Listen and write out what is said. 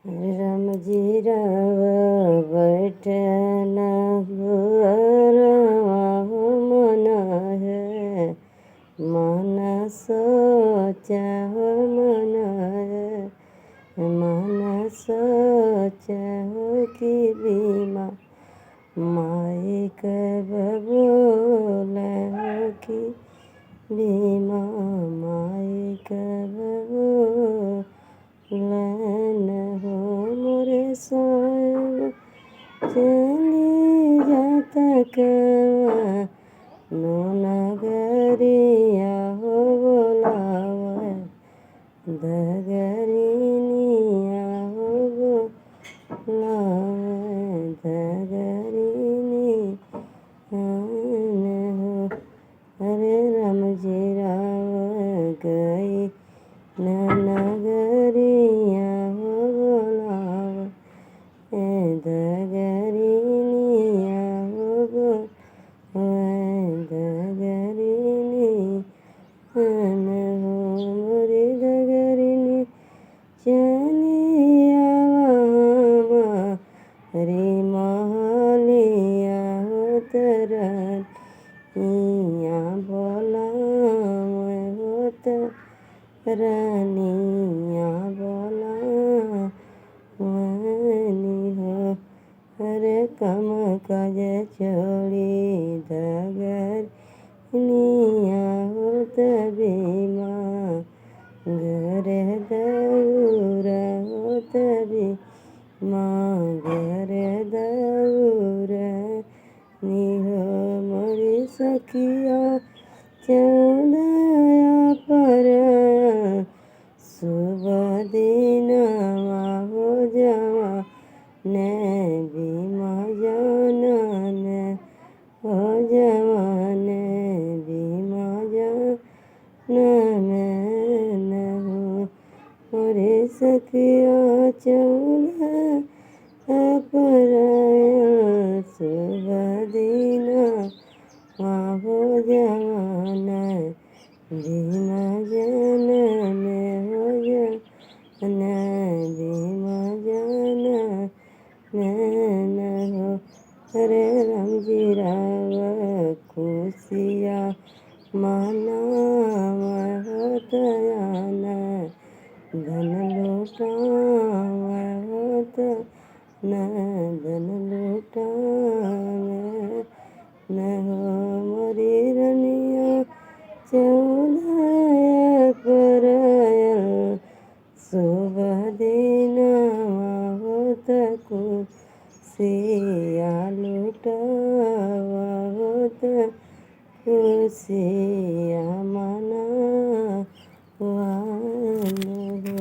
राम जी राव बैठन गुअरवा मन है मन सोचा मन है मन सोचा कि बीमा माइक बोल कि बीमा माइक बोलन हो मोरे साहेब चली जाता कवा नो नगरिया हो बोलावा दगरिनिया हो बोलावा दगरिनी हो। अरे राम जी राव गई नगरिया हो बोलावा दगरिनिया हो दगरिनी हो मोरी दगरिनी चलिया रे महलिया हो तरन इया बोला हो तरनिया बोला वनी हो। हरे कम काज छोड़ी दगर निया हो तबीमा घर दौर हो तबी माँ घर दौर निहो मोरी सखिया चौदया पर शुभ दिन हो जावा ने बीमा जानन हो जवान बीमा जानन हो मोरे सखिया चौदह पर शुभ दिन हो जवान बीमा जानन हो जवान बीमा जानन हो। हरे राम जी राव खुशिया मनाव होत आन धन लुटाव होत न धन लुटाव न हो मोरी रनिया चौदह पर शुभ दिन होत खुशिया लुटावा होत खुशिया